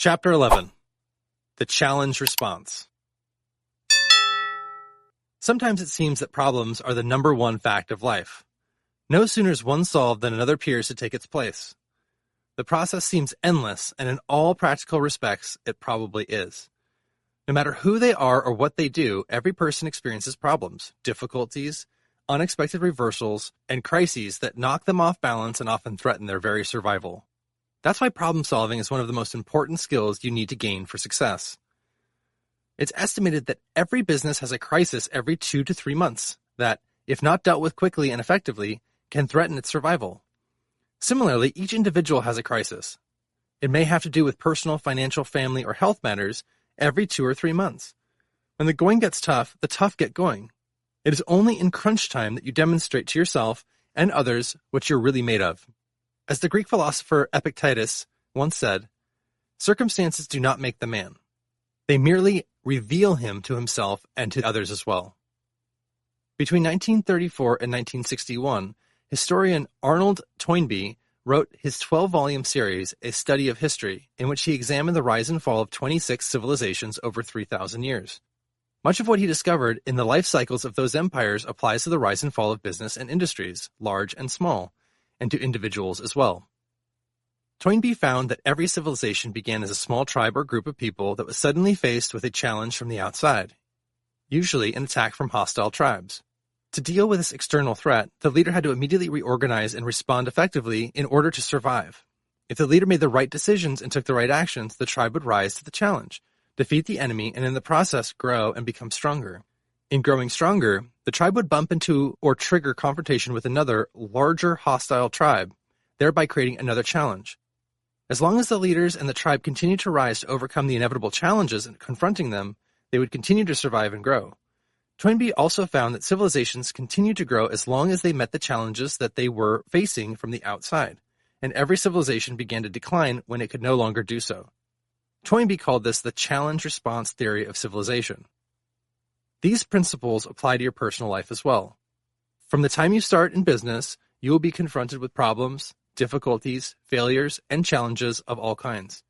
Chapter 11. The Challenge Response. Sometimes it seems that problems are the number one fact of life. No sooner is one solved than another appears to take its place. The process seems endless, and in all practical respects, it probably is. No matter who they are or what they do, every person experiences problems, difficulties, unexpected reversals, and crises that knock them off balance and often threaten their very survival. That's why problem solving is one of the most important skills you need to gain for success. It's estimated that every business has a crisis every 2 to 3 months that, if not dealt with quickly and effectively, can threaten its survival. Similarly, each individual has a crisis. It may have to do with personal, financial, family, or health matters every 2 or 3 months. When the going gets tough, the tough get going. It is only in crunch time that you demonstrate to yourself and others what you're really made of. As the Greek philosopher Epictetus once said, circumstances do not make the man. They merely reveal him to himself and to others as well. Between 1934 and 1961, historian Arnold Toynbee wrote his 12-volume series, A Study of History, in which he examined the rise and fall of 26 civilizations over 3,000 years. Much of what he discovered in the life cycles of those empires applies to the rise and fall of business and industries, large and small, and to individuals as well. Toynbee found that every civilization began as a small tribe or group of people that was suddenly faced with a challenge from the outside, usually an attack from hostile tribes. To deal with this external threat, the leader had to immediately reorganize and respond effectively in order to survive. If the leader made the right decisions and took the right actions, the tribe would rise to the challenge, defeat the enemy, and in the process grow and become stronger. In growing stronger, the tribe would bump into or trigger confrontation with another, larger hostile tribe, thereby creating another challenge. As long as the leaders and the tribe continued to rise to overcome the inevitable challenges and confronting them, they would continue to survive and grow. Toynbee also found that civilizations continued to grow as long as they met the challenges that they were facing from the outside, and every civilization began to decline when it could no longer do so. Toynbee called this the challenge response theory of civilization. These principles apply to your personal life as well. From the time you start in business, you will be confronted with problems, difficulties, failures, and challenges of all kinds.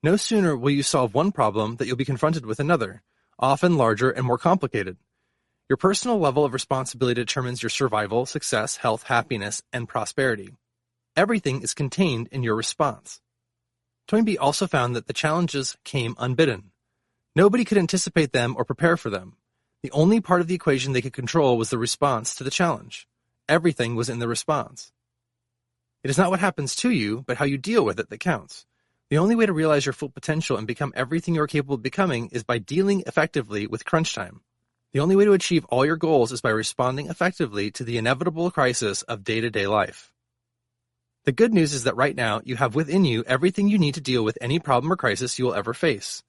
No sooner will you solve one problem that you'll be confronted with another, often larger and more complicated. Your personal level of responsibility determines your survival, success, health, happiness, and prosperity. Everything is contained in your response. Toynbee also found that the challenges came unbidden. Nobody could anticipate them or prepare for them. The only part of the equation they could control was the response to the challenge. Everything was in the response. It is not what happens to you, but how you deal with it that counts. The only way to realize your full potential and become everything you are capable of becoming is by dealing effectively with crunch time. The only way to achieve all your goals is by responding effectively to the inevitable crisis of day-to-day life. The good news is that right now, you have within you everything you need to deal with any problem or crisis you will ever face.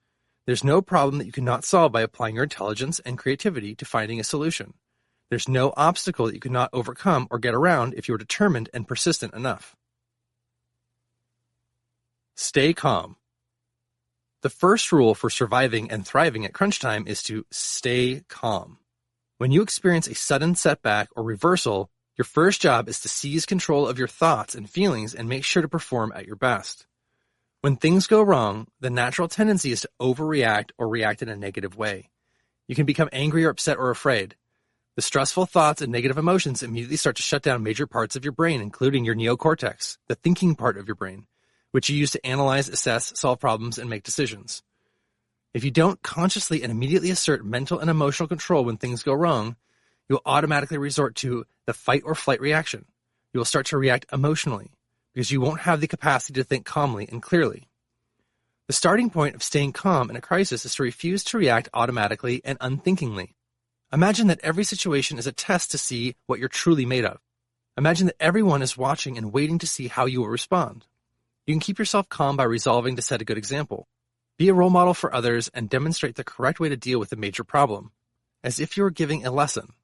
There's no problem that you cannot solve by applying your intelligence and creativity to finding a solution. There's no obstacle that you cannot overcome or get around if you are determined and persistent enough. Stay calm. The first rule for surviving and thriving at crunch time is to stay calm. When you experience a sudden setback or reversal, your first job is to seize control of your thoughts and feelings and make sure to perform at your best. When things go wrong, the natural tendency is to overreact or react in a negative way. You can become angry or upset or afraid. The stressful thoughts and negative emotions immediately start to shut down major parts of your brain, including your neocortex, the thinking part of your brain, which you use to analyze, assess, solve problems, and make decisions. If you don't consciously and immediately assert mental and emotional control when things go wrong, you will automatically resort to the fight or flight reaction. You will start to react emotionally, because you won't have the capacity to think calmly and clearly. The starting point of staying calm in a crisis is to refuse to react automatically and unthinkingly. Imagine that every situation is a test to see what you're truly made of. Imagine that everyone is watching and waiting to see how you will respond. You can keep yourself calm by resolving to set a good example. Be a role model for others and demonstrate the correct way to deal with a major problem, as if you were giving a lesson.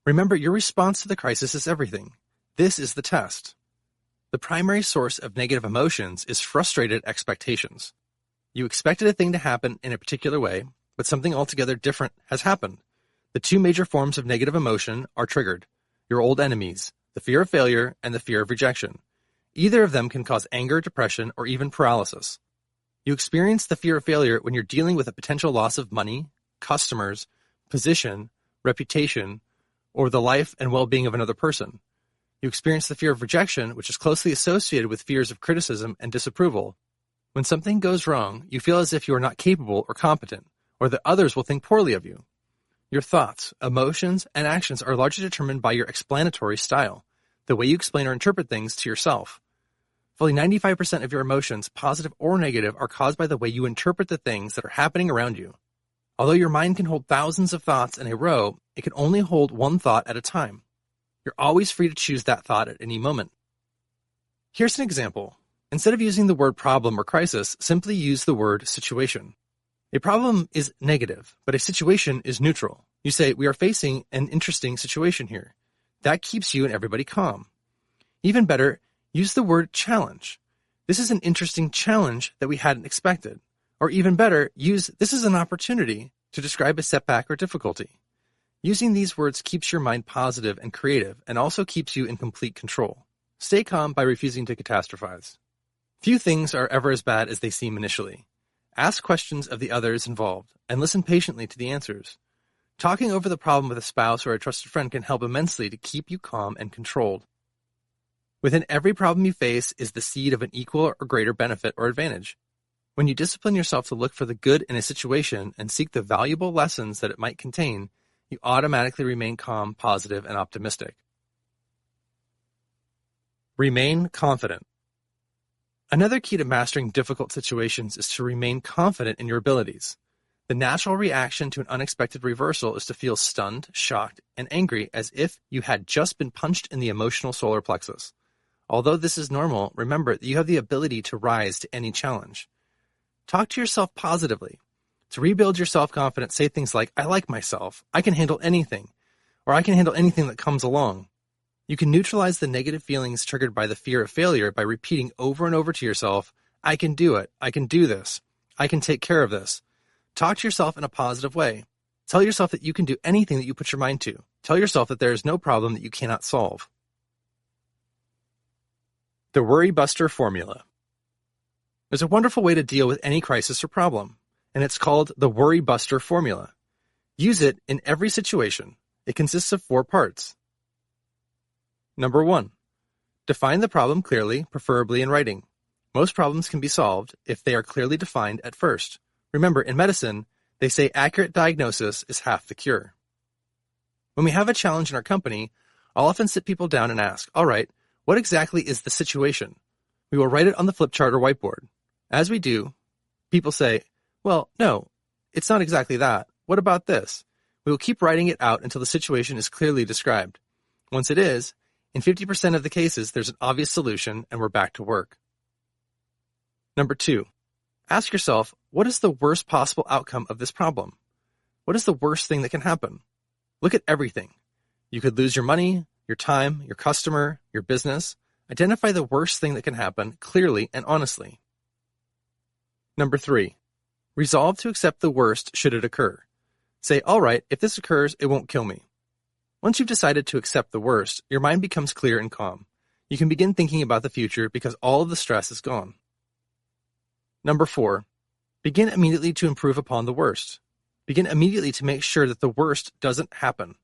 Remember, your response to the crisis is everything. This is the test. The primary source of negative emotions is frustrated expectations. You expected a thing to happen in a particular way, but something altogether different has happened. The two major forms of negative emotion are triggered, your old enemies, the fear of failure and the fear of rejection. Either of them can cause anger, depression, or even paralysis. You experience the fear of failure when you're dealing with a potential loss of money, customers, position, reputation, or the life and well-being of another person. You experience the fear of rejection, which is closely associated with fears of criticism and disapproval. When something goes wrong, you feel as if you are not capable or competent, or that others will think poorly of you. Your thoughts, emotions, and actions are largely determined by your explanatory style, the way you explain or interpret things to yourself. Fully 95% of your emotions, positive or negative, are caused by the way you interpret the things that are happening around you. Although your mind can hold thousands of thoughts in a row, it can only hold one thought at a time. You're always free to choose that thought at any moment. Here's an example. Instead of using the word problem or crisis, simply use the word situation. A problem is negative, but a situation is neutral. You say, we are facing an interesting situation here. That keeps you and everybody calm. Even better, use the word challenge. This is an interesting challenge that we hadn't expected. Or even better, use this is an opportunity to describe a setback or difficulty. Using these words keeps your mind positive and creative and also keeps you in complete control. Stay calm by refusing to catastrophize. Few things are ever as bad as they seem initially. Ask questions of the others involved and listen patiently to the answers. Talking over the problem with a spouse or a trusted friend can help immensely to keep you calm and controlled. Within every problem you face is the seed of an equal or greater benefit or advantage. When you discipline yourself to look for the good in a situation and seek the valuable lessons that it might contain, you automatically remain calm, positive, and optimistic. Remain confident. Another key to mastering difficult situations is to remain confident in your abilities. The natural reaction to an unexpected reversal is to feel stunned, shocked, and angry as if you had just been punched in the emotional solar plexus. Although this is normal, remember that you have the ability to rise to any challenge. Talk to yourself positively. To rebuild your self-confidence, say things like, I like myself, I can handle anything, or I can handle anything that comes along. You can neutralize the negative feelings triggered by the fear of failure by repeating over and over to yourself, I can do it, I can do this, I can take care of this. Talk to yourself in a positive way. Tell yourself that you can do anything that you put your mind to. Tell yourself that there is no problem that you cannot solve. The Worry Buster Formula. There's a wonderful way to deal with any crisis or problem, and it's called the Worry Buster Formula. Use it in every situation. It consists of 4 parts. Number 1. Define the problem clearly, preferably in writing. Most problems can be solved if they are clearly defined at first. Remember, in medicine, they say accurate diagnosis is half the cure. When we have a challenge in our company, I'll often sit people down and ask, all right, what exactly is the situation? We will write it on the flip chart or whiteboard. As we do, people say, well, no, it's not exactly that. What about this? We will keep writing it out until the situation is clearly described. Once it is, in 50% of the cases, there's an obvious solution and we're back to work. Number 2, ask yourself, what is the worst possible outcome of this problem? What is the worst thing that can happen? Look at everything. You could lose your money, your time, your customer, your business. Identify the worst thing that can happen clearly and honestly. Number 3, resolve to accept the worst should it occur. Say, all right, if this occurs, it won't kill me. Once you've decided to accept the worst, your mind becomes clear and calm. You can begin thinking about the future because all of the stress is gone. Number 4, begin immediately to improve upon the worst. Begin immediately to make sure that the worst doesn't happen.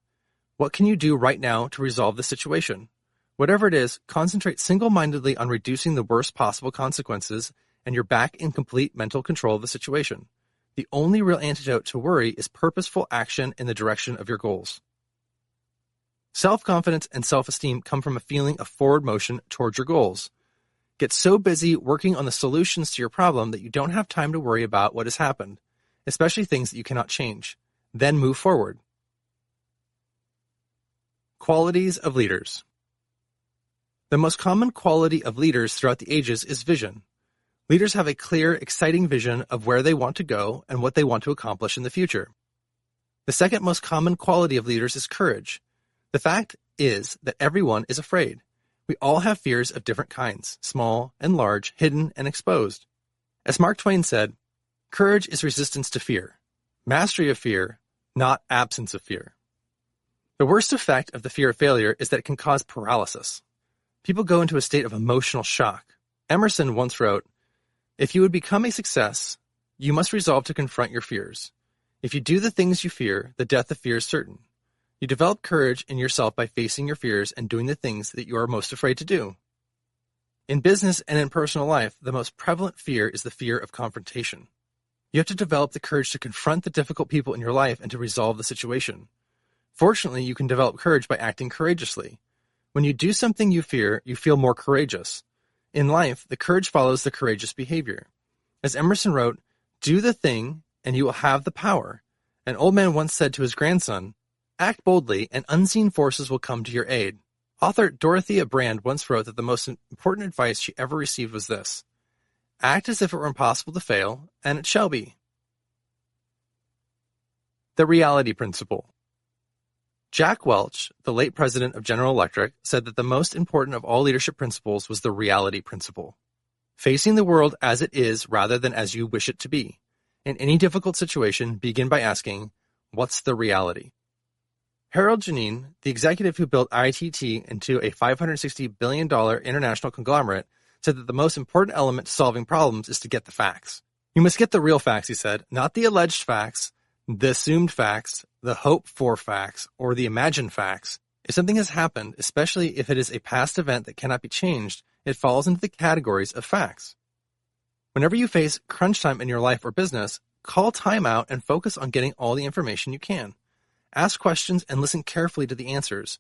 What can you do right now to resolve the situation? Whatever it is, concentrate single-mindedly on reducing the worst possible consequences, and you're back in complete mental control of the situation. The only real antidote to worry is purposeful action in the direction of your goals. Self-confidence and self-esteem come from a feeling of forward motion towards your goals. Get so busy working on the solutions to your problem that you don't have time to worry about what has happened, especially things that you cannot change. Then move forward. Qualities of leaders. The most common quality of leaders throughout the ages is vision. Leaders have a clear, exciting vision of where they want to go and what they want to accomplish in the future. The second most common quality of leaders is courage. The fact is that everyone is afraid. We all have fears of different kinds, small and large, hidden and exposed. As Mark Twain said, courage is resistance to fear, mastery of fear, not absence of fear. The worst effect of the fear of failure is that it can cause paralysis. People go into a state of emotional shock. Emerson once wrote, If you would become a success, you must resolve to confront your fears. If you do the things you fear, the death of fear is certain. You develop courage in yourself by facing your fears and doing the things that you are most afraid to do. In business and in personal life, the most prevalent fear is the fear of confrontation. You have to develop the courage to confront the difficult people in your life and to resolve the situation. Fortunately, you can develop courage by acting courageously. When you do something you fear, you feel more courageous. In life, the courage follows the courageous behavior. As Emerson wrote, "Do the thing, and you will have the power." An old man once said to his grandson, "Act boldly, and unseen forces will come to your aid." Author Dorothea Brand once wrote that the most important advice she ever received was this: "Act as if it were impossible to fail, and it shall be." The reality principle. Jack Welch, the late president of General Electric, said that the most important of all leadership principles was the reality principle. Facing the world as it is rather than as you wish it to be. In any difficult situation, begin by asking, what's the reality? Harold Janine, the executive who built ITT into a $560 billion international conglomerate, said that the most important element to solving problems is to get the facts. You must get the real facts, he said, not the alleged facts, the assumed facts, the hoped-for facts, or the imagined facts. If something has happened, especially if it is a past event that cannot be changed, it falls into the categories of facts. Whenever you face crunch time in your life or business, call time out and focus on getting all the information you can. Ask questions and listen carefully to the answers.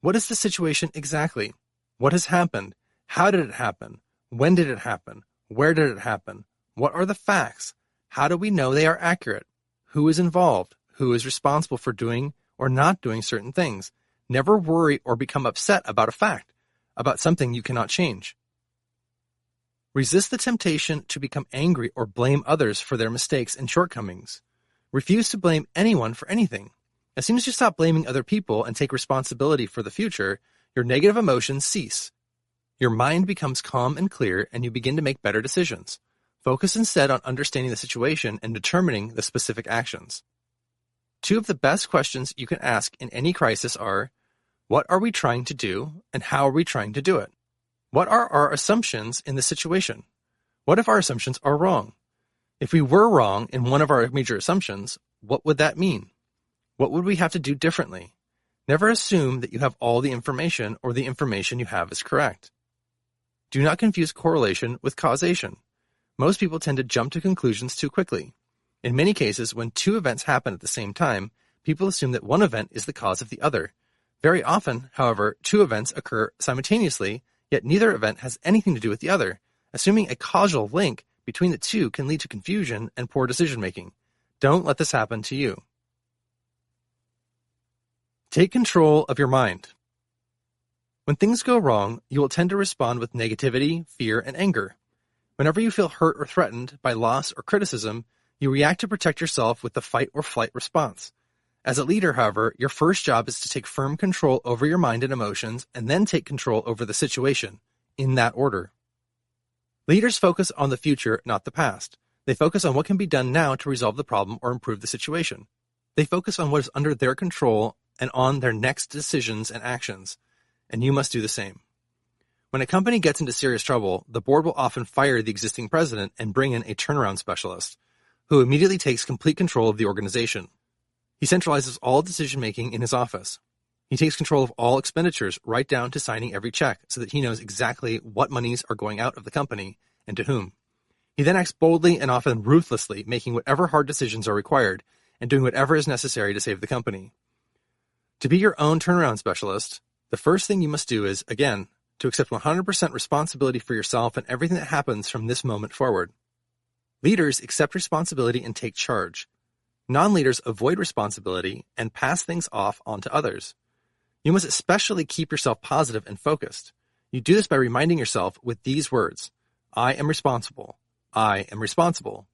What is the situation exactly? What has happened? How did it happen? When did it happen? Where did it happen? What are the facts? How do we know they are accurate? Who is involved? Who is responsible for doing or not doing certain things? Never worry or become upset about a fact, about something you cannot change. Resist the temptation to become angry or blame others for their mistakes and shortcomings. Refuse to blame anyone for anything. As soon as you stop blaming other people and take responsibility for the future, your negative emotions cease. Your mind becomes calm and clear, and you begin to make better decisions. Focus instead on understanding the situation and determining the specific actions. Two of the best questions you can ask in any crisis are, what are we trying to do, and how are we trying to do it? What are our assumptions in the situation? What if our assumptions are wrong? If we were wrong in one of our major assumptions, what would that mean? What would we have to do differently? Never assume that you have all the information or the information you have is correct. Do not confuse correlation with causation. Most people tend to jump to conclusions too quickly. In many cases, when two events happen at the same time, people assume that one event is the cause of the other. Very often, however, two events occur simultaneously, yet neither event has anything to do with the other. Assuming a causal link between the two can lead to confusion and poor decision-making. Don't let this happen to you. Take control of your mind. When things go wrong, you will tend to respond with negativity, fear, and anger. Whenever you feel hurt or threatened by loss or criticism, you react to protect yourself with the fight or flight response. As a leader, however, your first job is to take firm control over your mind and emotions, and then take control over the situation, in that order. Leaders focus on the future, not the past. They focus on what can be done now to resolve the problem or improve the situation. They focus on what is under their control and on their next decisions and actions, and you must do the same. When a company gets into serious trouble, the board will often fire the existing president and bring in a turnaround specialist, who immediately takes complete control of the organization. He centralizes all decision-making in his office. He takes control of all expenditures right down to signing every check so that he knows exactly what monies are going out of the company and to whom. He then acts boldly and often ruthlessly, making whatever hard decisions are required and doing whatever is necessary to save the company. To be your own turnaround specialist, the first thing you must do is, again, to accept 100% responsibility for yourself and everything that happens from this moment forward. Leaders accept responsibility and take charge. Non-leaders avoid responsibility and pass things off onto others. You must especially keep yourself positive and focused. You do this by reminding yourself with these words, I am responsible. I am responsible.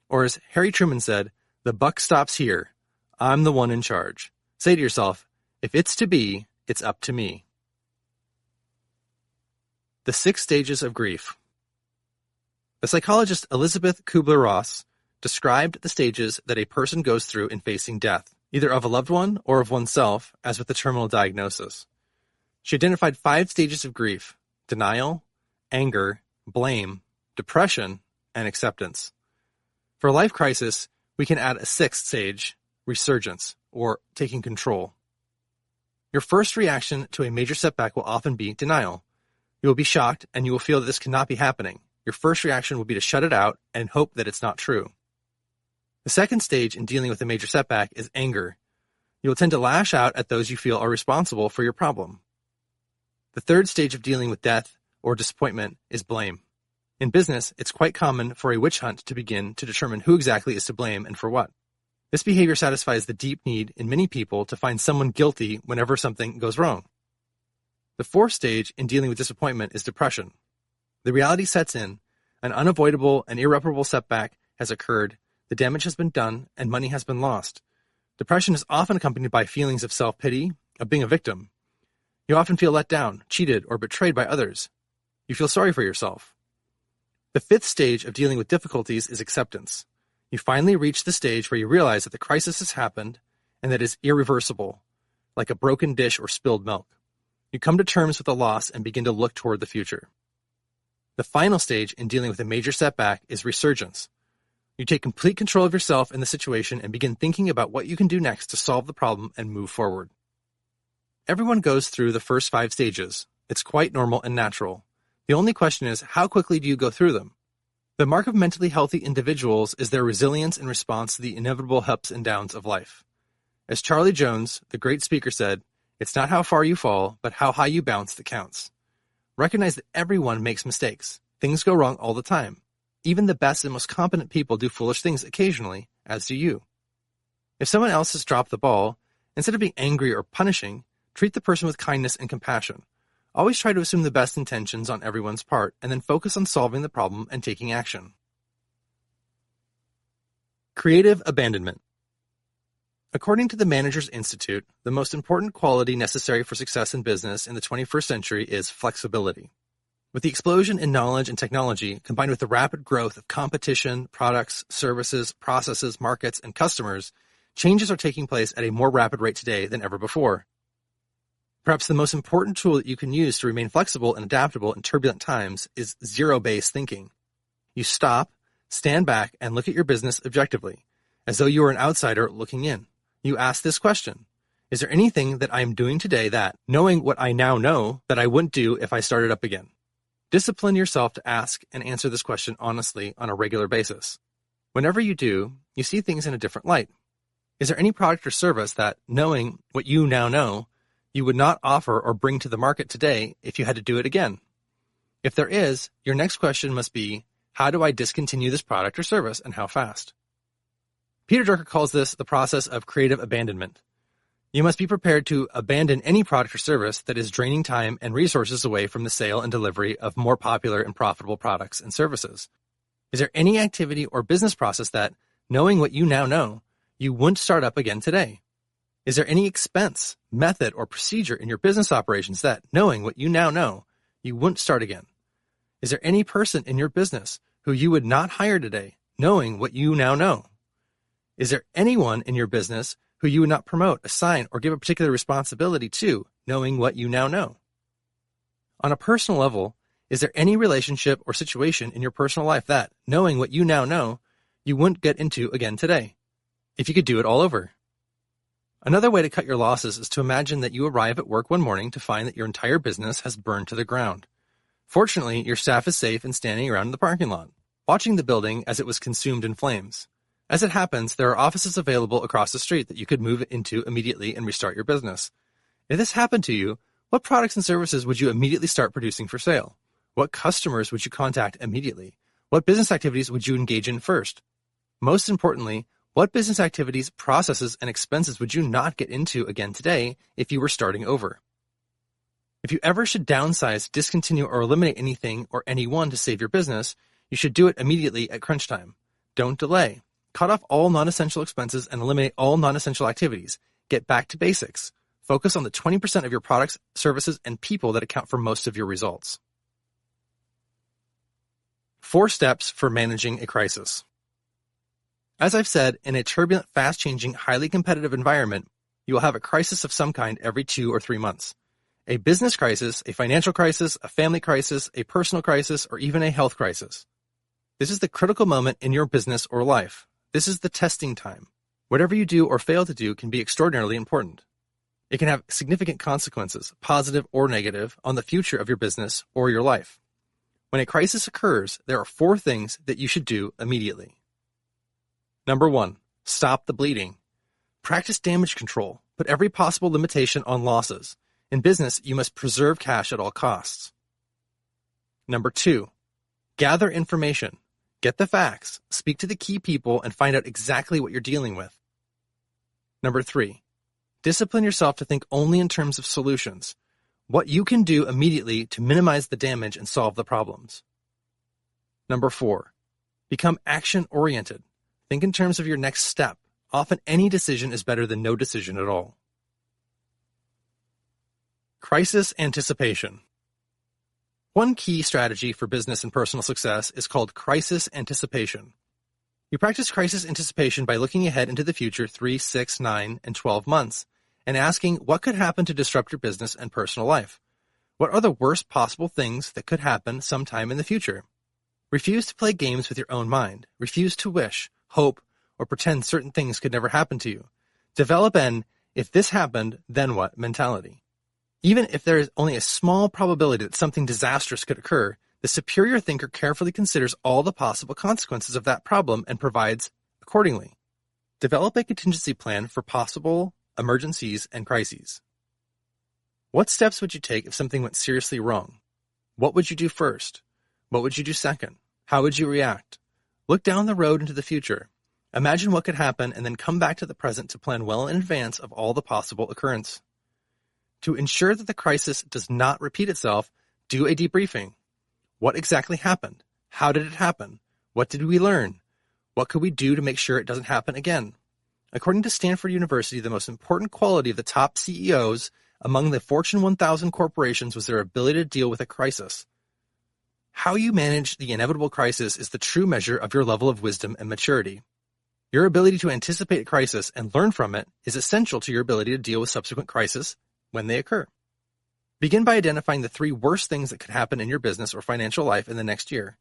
Or as Harry Truman said, the buck stops here. I'm the one in charge. Say to yourself, if it's to be, it's up to me. The 6 stages of grief. The psychologist Elizabeth Kubler-Ross described the stages that a person goes through in facing death, either of a loved one or of oneself, as with the terminal diagnosis. She identified 5 stages of grief: denial, anger, blame, depression, and acceptance. For a life crisis, we can add a sixth stage, resurgence, or taking control. Your first reaction to a major setback will often be denial. You will be shocked and you will feel that this cannot be happening. Your first reaction will be to shut it out and hope that it's not true. The second stage in dealing with a major setback is anger. You will tend to lash out at those you feel are responsible for your problem. The third stage of dealing with death or disappointment is blame. In business, it's quite common for a witch hunt to begin to determine who exactly is to blame and for what. This behavior satisfies the deep need in many people to find someone guilty whenever something goes wrong. The fourth stage in dealing with disappointment is depression. The reality sets in, an unavoidable and irreparable setback has occurred, the damage has been done, and money has been lost. Depression is often accompanied by feelings of self-pity, of being a victim. You often feel let down, cheated, or betrayed by others. You feel sorry for yourself. The fifth stage of dealing with difficulties is acceptance. You finally reach the stage where you realize that the crisis has happened and that it is irreversible, like a broken dish or spilled milk. You come to terms with the loss and begin to look toward the future. The final stage in dealing with a major setback is resurgence. You take complete control of yourself and the situation and begin thinking about what you can do next to solve the problem and move forward. Everyone goes through the first 5 stages. It's quite normal and natural. The only question is, how quickly do you go through them? The mark of mentally healthy individuals is their resilience in response to the inevitable ups and downs of life. As Charlie Jones, the great speaker, said, "It's not how far you fall, but how high you bounce that counts." Recognize that everyone makes mistakes. Things go wrong all the time. Even the best and most competent people do foolish things occasionally, as do you. If someone else has dropped the ball, instead of being angry or punishing, treat the person with kindness and compassion. Always try to assume the best intentions on everyone's part, and then focus on solving the problem and taking action. Creative abandonment. According to the Managers Institute, the most important quality necessary for success in business in the 21st century is flexibility. With the explosion in knowledge and technology, combined with the rapid growth of competition, products, services, processes, markets, and customers, changes are taking place at a more rapid rate today than ever before. Perhaps the most important tool that you can use to remain flexible and adaptable in turbulent times is zero-based thinking. You stop, stand back, and look at your business objectively, as though you were an outsider looking in. You ask this question: is there anything that I am doing today that, knowing what I now know, that I wouldn't do if I started up again? Discipline yourself to ask and answer this question honestly on a regular basis. Whenever you do, you see things in a different light. Is there any product or service that, knowing what you now know, you would not offer or bring to the market today if you had to do it again? If there is, your next question must be, how do I discontinue this product or service, and how fast? Peter Drucker calls this the process of creative abandonment. You must be prepared to abandon any product or service that is draining time and resources away from the sale and delivery of more popular and profitable products and services. Is there any activity or business process that, knowing what you now know, you wouldn't start up again today? Is there any expense, method, or procedure in your business operations that, knowing what you now know, you wouldn't start again? Is there any person in your business who you would not hire today, knowing what you now know? Is there anyone in your business who you would not promote, assign, or give a particular responsibility to, knowing what you now know? On a personal level, is there any relationship or situation in your personal life that, knowing what you now know, you wouldn't get into again today, if you could do it all over? Another way to cut your losses is to imagine that you arrive at work one morning to find that your entire business has burned to the ground. Fortunately, your staff is safe and standing around in the parking lot, watching the building as it was consumed in flames. As it happens, there are offices available across the street that you could move into immediately and restart your business. If this happened to you, what products and services would you immediately start producing for sale? What customers would you contact immediately? What business activities would you engage in first? Most importantly, what business activities, processes, and expenses would you not get into again today if you were starting over? If you ever should downsize, discontinue, or eliminate anything or anyone to save your business, you should do it immediately at crunch time. Don't delay. Cut off all non-essential expenses and eliminate all non-essential activities. Get back to basics. Focus on the 20% of your products, services, and people that account for most of your results. 4 steps for managing a crisis. As I've said, in a turbulent, fast-changing, highly competitive environment, you will have a crisis of some kind every 2 or 3 months. A business crisis, a financial crisis, a family crisis, a personal crisis, or even a health crisis. This is the critical moment in your business or life. This is the testing time. Whatever you do or fail to do can be extraordinarily important. It can have significant consequences, positive or negative, on the future of your business or your life. When a crisis occurs, there are 4 things that you should do immediately. Number 1, stop the bleeding. Practice damage control. Put every possible limitation on losses. In business, you must preserve cash at all costs. Number 2, gather information. Get the facts, speak to the key people, and find out exactly what you're dealing with. Number 3, discipline yourself to think only in terms of solutions, what you can do immediately to minimize the damage and solve the problems. Number 4, become action-oriented. Think in terms of your next step. Often any decision is better than no decision at all. Crisis anticipation. One key strategy for business and personal success is called crisis anticipation. You practice crisis anticipation by looking ahead into the future 3, 6, 9, and 12 months and asking what could happen to disrupt your business and personal life. What are the worst possible things that could happen sometime in the future? Refuse to play games with your own mind. Refuse to wish, hope, or pretend certain things could never happen to you. Develop an if this happened, then what mentality. Even if there is only a small probability that something disastrous could occur, the superior thinker carefully considers all the possible consequences of that problem and provides accordingly. Develop a contingency plan for possible emergencies and crises. What steps would you take if something went seriously wrong? What would you do first? What would you do second? How would you react? Look down the road into the future. Imagine what could happen and then come back to the present to plan well in advance of all the possible occurrence. To ensure that the crisis does not repeat itself, do a debriefing. What exactly happened? How did it happen? What did we learn? What could we do to make sure it doesn't happen again? According to Stanford University, the most important quality of the top CEOs among the Fortune 1000 corporations was their ability to deal with a crisis. How you manage the inevitable crisis is the true measure of your level of wisdom and maturity. Your ability to anticipate a crisis and learn from it is essential to your ability to deal with subsequent crises when they occur. Begin by identifying the 3 worst things that could happen in your business or financial life in the next year.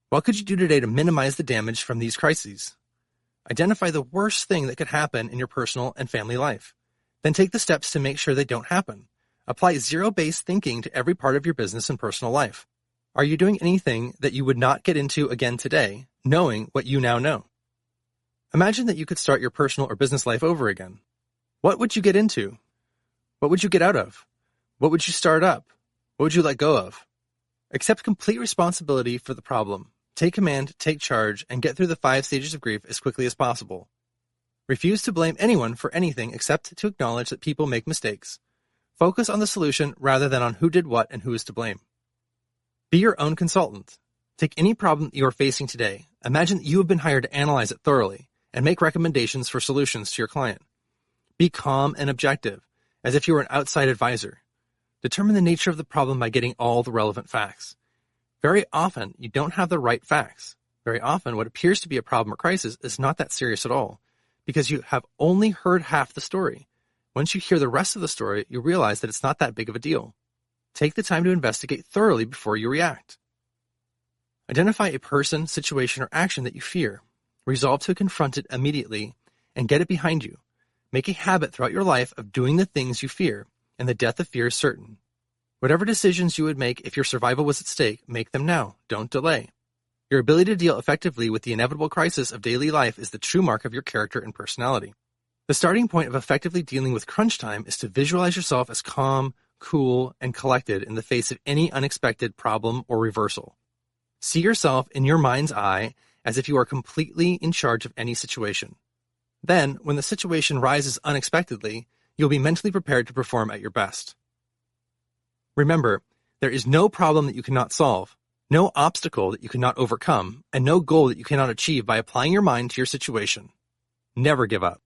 What could you do today to minimize the damage from these crises? Identify the worst thing that could happen in your personal and family life. Then take the steps to make sure they don't happen. Apply zero-based thinking to every part of your business and personal life. Are you doing anything that you would not get into again today, knowing what you now know? Imagine that you could start your personal or business life over again. What would you get into? What would you get out of? What would you start up? What would you let go of? Accept complete responsibility for the problem. Take command, take charge, and get through the 5 stages of grief as quickly as possible. Refuse to blame anyone for anything except to acknowledge that people make mistakes. Focus on the solution rather than on who did what and who is to blame. Be your own consultant. Take any problem you are facing today. Imagine that you have been hired to analyze it thoroughly and make recommendations for solutions to your client. Be calm and objective, as if you were an outside advisor. Determine the nature of the problem by getting all the relevant facts. Very often, you don't have the right facts. Very often, what appears to be a problem or crisis is not that serious at all, because you have only heard half the story. Once you hear the rest of the story, you realize that it's not that big of a deal. Take the time to investigate thoroughly before you react. Identify a person, situation, or action that you fear. Resolve to confront it immediately and get it behind you. Make a habit throughout your life of doing the things you fear, and the death of fear is certain. Whatever decisions you would make if your survival was at stake, make them now. Don't delay. Your ability to deal effectively with the inevitable crisis of daily life is the true mark of your character and personality. The starting point of effectively dealing with crunch time is to visualize yourself as calm, cool, and collected in the face of any unexpected problem or reversal. See yourself in your mind's eye as if you are completely in charge of any situation. Then, when the situation rises unexpectedly, you'll be mentally prepared to perform at your best. Remember, there is no problem that you cannot solve, no obstacle that you cannot overcome, and no goal that you cannot achieve by applying your mind to your situation. Never give up.